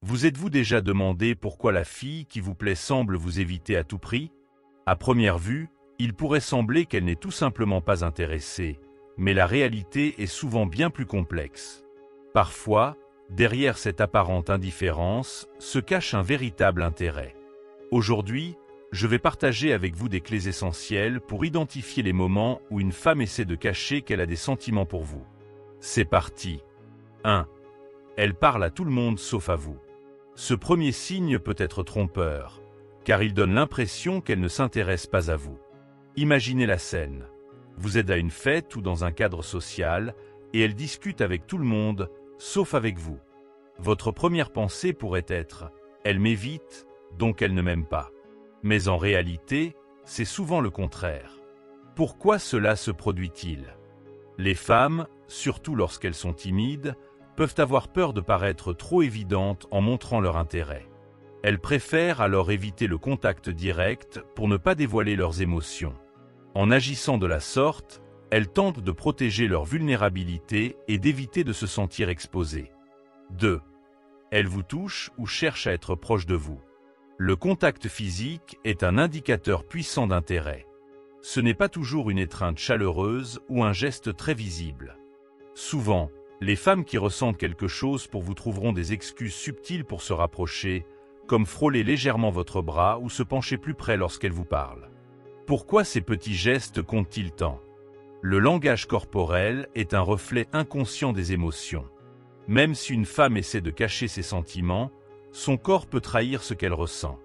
Vous êtes-vous déjà demandé pourquoi la fille qui vous plaît semble vous éviter à tout prix? À première vue, il pourrait sembler qu'elle n'est tout simplement pas intéressée, mais la réalité est souvent bien plus complexe. Parfois, derrière cette apparente indifférence, se cache un véritable intérêt. Aujourd'hui, je vais partager avec vous des clés essentielles pour identifier les moments où une femme essaie de cacher qu'elle a des sentiments pour vous. C'est parti. 1. Elle parle à tout le monde sauf à vous. Ce premier signe peut être trompeur, car il donne l'impression qu'elle ne s'intéresse pas à vous. Imaginez la scène. Vous êtes à une fête ou dans un cadre social, et elle discute avec tout le monde, sauf avec vous. Votre première pensée pourrait être « Elle m'évite, donc elle ne m'aime pas ». Mais en réalité, c'est souvent le contraire. Pourquoi cela se produit-il? Les femmes, surtout lorsqu'elles sont timides, peuvent avoir peur de paraître trop évidentes en montrant leur intérêt. Elles préfèrent alors éviter le contact direct pour ne pas dévoiler leurs émotions. En agissant de la sorte, elles tentent de protéger leur vulnérabilité et d'éviter de se sentir exposées. 2. Elles vous touchent ou cherchent à être proches de vous. Le contact physique est un indicateur puissant d'intérêt. Ce n'est pas toujours une étreinte chaleureuse ou un geste très visible. Souvent, les femmes qui ressentent quelque chose pour vous trouveront des excuses subtiles pour se rapprocher, comme frôler légèrement votre bras ou se pencher plus près lorsqu'elles vous parlent. Pourquoi ces petits gestes comptent-ils tant? Le langage corporel est un reflet inconscient des émotions. Même si une femme essaie de cacher ses sentiments, son corps peut trahir ce qu'elle ressent.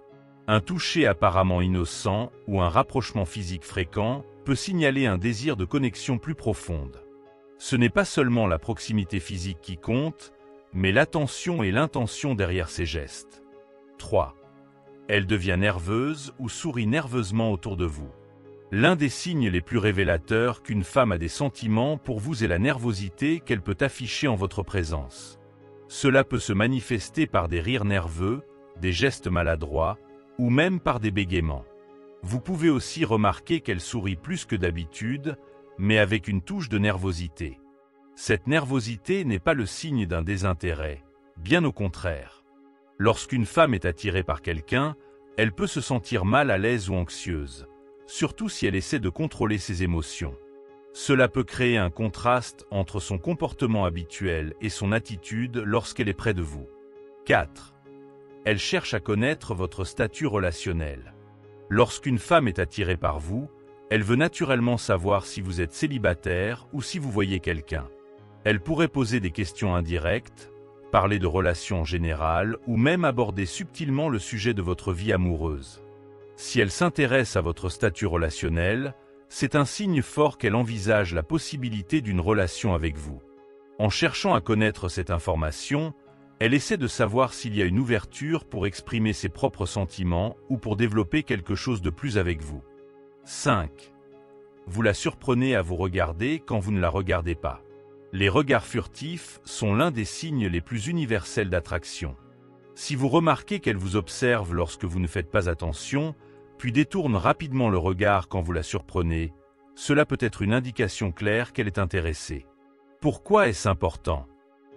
Un toucher apparemment innocent ou un rapprochement physique fréquent peut signaler un désir de connexion plus profonde. Ce n'est pas seulement la proximité physique qui compte, mais l'attention et l'intention derrière ces gestes. 3. Elle devient nerveuse ou sourit nerveusement autour de vous. L'un des signes les plus révélateurs qu'une femme a des sentiments pour vous est la nervosité qu'elle peut afficher en votre présence. Cela peut se manifester par des rires nerveux, des gestes maladroits, ou même par des bégaiements. Vous pouvez aussi remarquer qu'elle sourit plus que d'habitude, mais avec une touche de nervosité. Cette nervosité n'est pas le signe d'un désintérêt, bien au contraire. Lorsqu'une femme est attirée par quelqu'un, elle peut se sentir mal à l'aise ou anxieuse, surtout si elle essaie de contrôler ses émotions. Cela peut créer un contraste entre son comportement habituel et son attitude lorsqu'elle est près de vous. 4. Elle cherche à connaître votre statut relationnel. Lorsqu'une femme est attirée par vous, elle veut naturellement savoir si vous êtes célibataire ou si vous voyez quelqu'un. Elle pourrait poser des questions indirectes, parler de relations générales ou même aborder subtilement le sujet de votre vie amoureuse. Si elle s'intéresse à votre statut relationnel, c'est un signe fort qu'elle envisage la possibilité d'une relation avec vous. En cherchant à connaître cette information, elle essaie de savoir s'il y a une ouverture pour exprimer ses propres sentiments ou pour développer quelque chose de plus avec vous. 5. Vous la surprenez à vous regarder quand vous ne la regardez pas. Les regards furtifs sont l'un des signes les plus universels d'attraction. Si vous remarquez qu'elle vous observe lorsque vous ne faites pas attention, puis détourne rapidement le regard quand vous la surprenez, cela peut être une indication claire qu'elle est intéressée. Pourquoi est-ce important?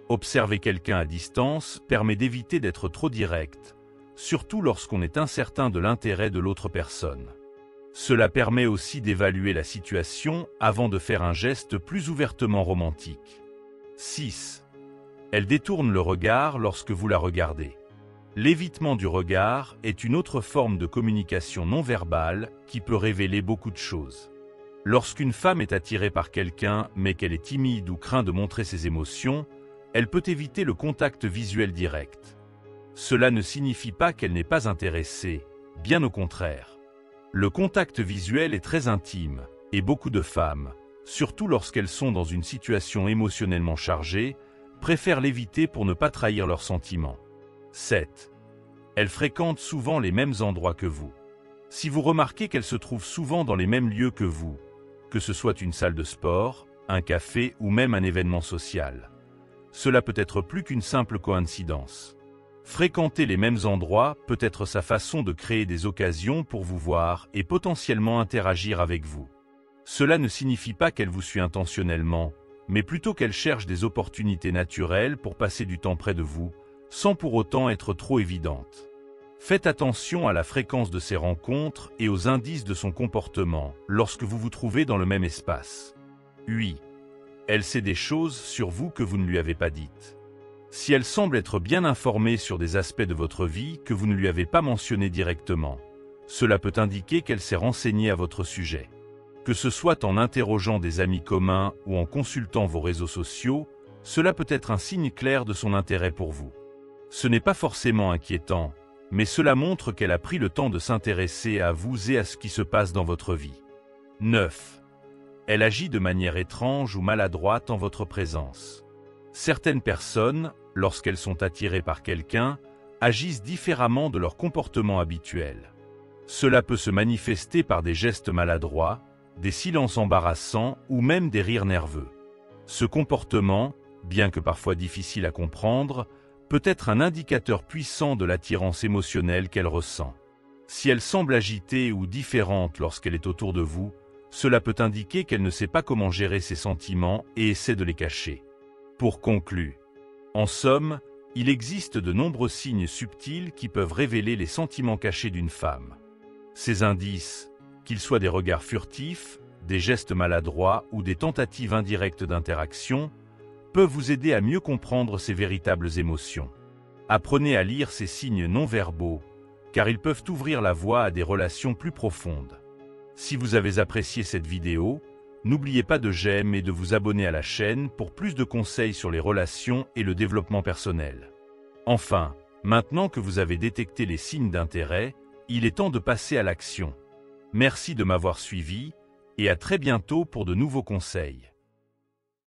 Observer quelqu'un à distance permet d'éviter d'être trop direct, surtout lorsqu'on est incertain de l'intérêt de l'autre personne. Cela permet aussi d'évaluer la situation avant de faire un geste plus ouvertement romantique. 6. Elle détourne le regard lorsque vous la regardez. L'évitement du regard est une autre forme de communication non verbale qui peut révéler beaucoup de choses. Lorsqu'une femme est attirée par quelqu'un mais qu'elle est timide ou craint de montrer ses émotions, elle peut éviter le contact visuel direct. Cela ne signifie pas qu'elle n'est pas intéressée, bien au contraire. Le contact visuel est très intime, et beaucoup de femmes, surtout lorsqu'elles sont dans une situation émotionnellement chargée, préfèrent l'éviter pour ne pas trahir leurs sentiments. 7. Elle fréquente souvent les mêmes endroits que vous. Si vous remarquez qu'elle se trouve souvent dans les mêmes lieux que vous, que ce soit une salle de sport, un café ou même un événement social, cela peut être plus qu'une simple coïncidence. Fréquenter les mêmes endroits peut être sa façon de créer des occasions pour vous voir et potentiellement interagir avec vous. Cela ne signifie pas qu'elle vous suit intentionnellement, mais plutôt qu'elle cherche des opportunités naturelles pour passer du temps près de vous, sans pour autant être trop évidente. Faites attention à la fréquence de ces rencontres et aux indices de son comportement lorsque vous vous trouvez dans le même espace. Oui, elle sait des choses sur vous que vous ne lui avez pas dites. Si elle semble être bien informée sur des aspects de votre vie que vous ne lui avez pas mentionnés directement, cela peut indiquer qu'elle s'est renseignée à votre sujet. Que ce soit en interrogeant des amis communs ou en consultant vos réseaux sociaux, cela peut être un signe clair de son intérêt pour vous. Ce n'est pas forcément inquiétant, mais cela montre qu'elle a pris le temps de s'intéresser à vous et à ce qui se passe dans votre vie. 9. Elle agit de manière étrange ou maladroite en votre présence. Certaines personnes, lorsqu'elles sont attirées par quelqu'un, agissent différemment de leur comportement habituel. Cela peut se manifester par des gestes maladroits, des silences embarrassants ou même des rires nerveux. Ce comportement, bien que parfois difficile à comprendre, peut être un indicateur puissant de l'attirance émotionnelle qu'elle ressent. Si elle semble agitée ou différente lorsqu'elle est autour de vous, cela peut indiquer qu'elle ne sait pas comment gérer ses sentiments et essaie de les cacher. Pour conclure, en somme, il existe de nombreux signes subtils qui peuvent révéler les sentiments cachés d'une femme. Ces indices, qu'ils soient des regards furtifs, des gestes maladroits ou des tentatives indirectes d'interaction, peuvent vous aider à mieux comprendre ses véritables émotions. Apprenez à lire ces signes non-verbaux, car ils peuvent ouvrir la voie à des relations plus profondes. Si vous avez apprécié cette vidéo, n'oubliez pas de j'aime et de vous abonner à la chaîne pour plus de conseils sur les relations et le développement personnel. Enfin, maintenant que vous avez détecté les signes d'intérêt, il est temps de passer à l'action. Merci de m'avoir suivi et à très bientôt pour de nouveaux conseils.